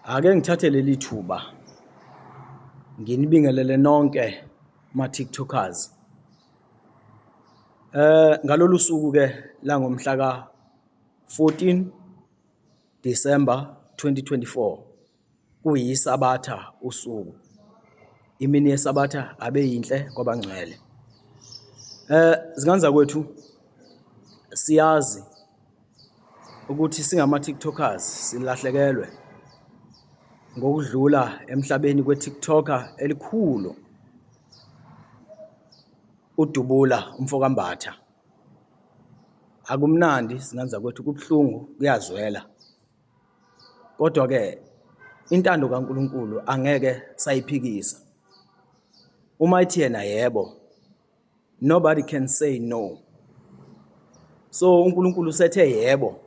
Ake ngithathe leli thuba nginibingelele nonke ma-TikTokers. Ngalolu suku ke la ngomhla ka 14 December 2024 kuyisabatha usuku. Imini yesabatha abe yinhle kwabangcwele. Zingane zakwethu siyazi ukuthi singama-TikTokers silahlekelwe ngokudlula emhlabeni kwe-TikToker elikhulu uDubula Mfokambatha. Akumnandi zingane zakwethu, kubuhlungu, kuyazwela. Kodwa ke intando kaNkuluNkulu angeke sayiphikisa. Uma ithi yena yebo, nobody can say no. So uNkulunkulu sethe yebo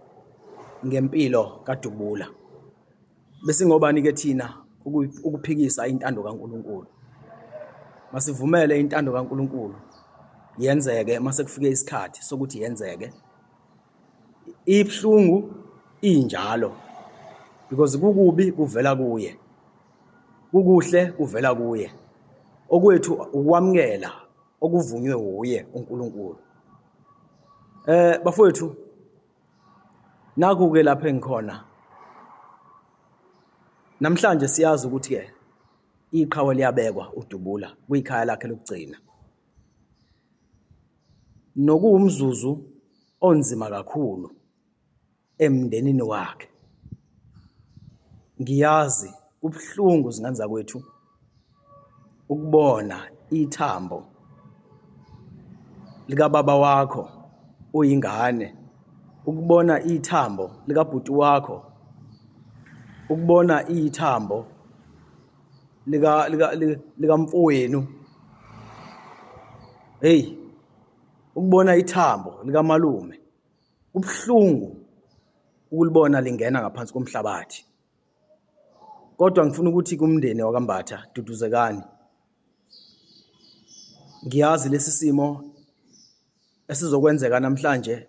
ngempilo kaDubula. Bese ngobani ke thina ukuphikisa intando kaNkuluNkulu? Masivumele intando kaNkuluNkulu yenzeke mase kufike isikhathi sokuthi yenzeke. Ibhlungu injalo because kukubi kuvela kuye, kukuhle kuvela kuye. Okwethu ukwamkela okuvunywe uye uNkulunkulu. Bafowethu, naku ke lapha engikhona namhlanje siyazi ukuthi ke iqhawe liyabekwa uDubula kuyikhaya lakhe lokugcina. Nokuwumzuzu onzima kakhulu emndenini wakhe. Ngiyazi kubuhlungu zingane zakwethu ukubona ithambo lika baba wakho uyingane, ukubona ithambo lika bhuti wakho, ukubona ithambo lika mfowenu, hey, ukubona ithambo lika malume. Kubuhlungu ukulibona lingena ngaphansi komhlabathi. Kodwa ngifuna ukuthi kumndeni wakaMbatha duduzekani. Ngiyazi lesi simo esizokwenzeka namhlanje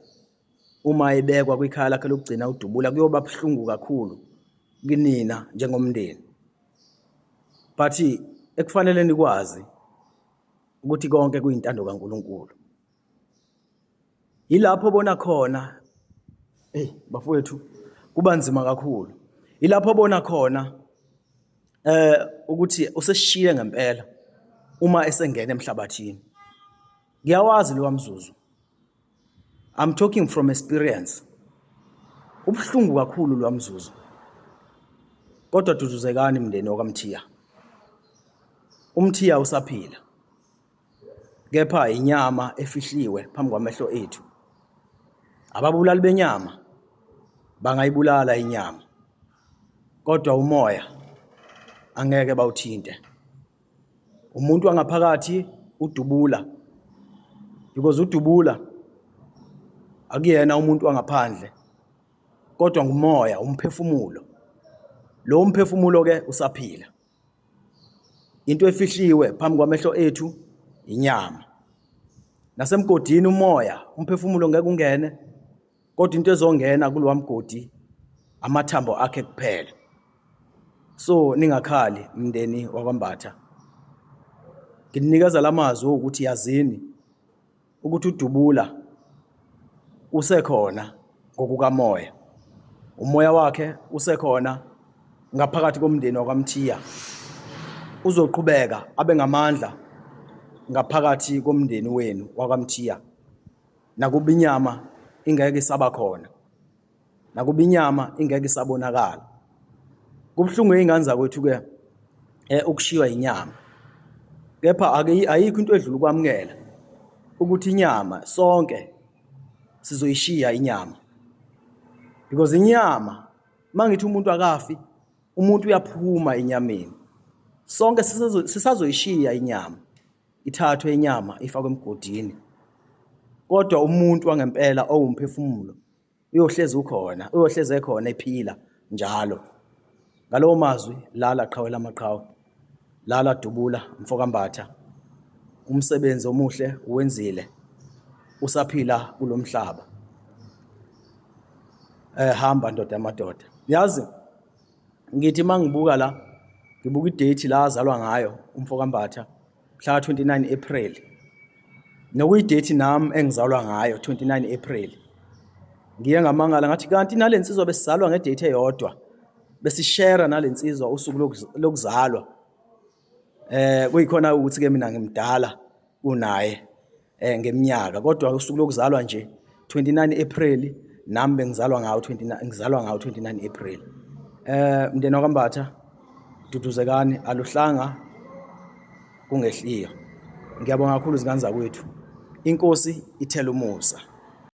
uma ebekwa kwikhaya lakhe lokugcina uDubula kuyoba buhlungu kakhulu kinina njengomndeni. But ekufanele nikwazi ukuthi konke kuyintando kaNkuluNkulu. Yilapho bona khona bafowethu kuba nzima kakhulu. Yilapho bona khona ukuthi usesishiye ngempela uma esengena emhlabathini. Ngiyawazi lo mzuzu. I'm talking from experience. Kubuhlungu kakhulu lo mzuzu. Kodwa duduzekani mndeni wakaMthiya. UMthiya usaphila. Kepha inyama efihliwe phambi kwamehlo ethu. Ababulali benyama bangayibulala inyama. Kodwa umoya angeke bawuthinte. Umuntu wangaphakathi uDubula, because uDubula akuyena umuntu wangaphandle, kodwa ngumoya, umphefumulo. Lo umphefumulo ke usaphila. Into efihliwe phambi kwamehlo ethu inyama. Nasemgodini umoya, umphefumulo ngeke ungene, kodwa into ezongena kulowa mgodi amathambo akhe kuphela. So ningakhali mndeni wakwaMbatha. Nginikeza lamazwi ukuthi yazini ukuthi uDubula usekhona ngokukamoya. Umoya wakhe usekhona ngaphakathi komndeni wakaMthiya. Uzoqhubeka abe ngamandla ngaphakathi komndeni wenu wakaMthiya. Nakuba inyama ingeke isaba khona. Nakuba inyama ingeke isabonakala. Kubuhlungu izingane zakwethu ke ukushiywa inyama. Kepha ayikho into edlula ukwamkela ukuthi inyama sonke sizoyishiya inyama. Because inyama mangithi umuntu akafi, umuntu uyaphuma enyameni. Sonke sisazoyishiya inyama. Ithathwe inyama ifakwe emgodini. Kodwa umuntu wangempela owumphefumulo uyohlezi ukhona, uyohleze khona ephila njalo. Ngalowo mazwi lala qhawe lamaqhawe. Lala Dubula Mfokambatha. Umsebenzi omuhle uwenzile. Usaphila kulomhlaba. hamba ndoda yamadoda. Yazi ngithi mangibuka la ngibuka idate la azalwa ngayo umfokambatha mhla ka 29 April. Nokuyidate nami engizalwa ngayo 29 April. Ngiye ngamangala ngathi kanti nalensizwa besizalwa ngedate eyodwa. Besishare nalensizwa usuku lokuzalwa. Kuyikhona ukuthi ke mina ngimdala kunaye ngeminyaka kodwa usuku lokuzalwa nje 29 April nami bengizalwa ngawo 29 April. Mndeni waKambatha duduzekani aluhlanga kungehliyo. Ngiyabonga kakhulu izingane zakwethu. Inkosi ithela umusa.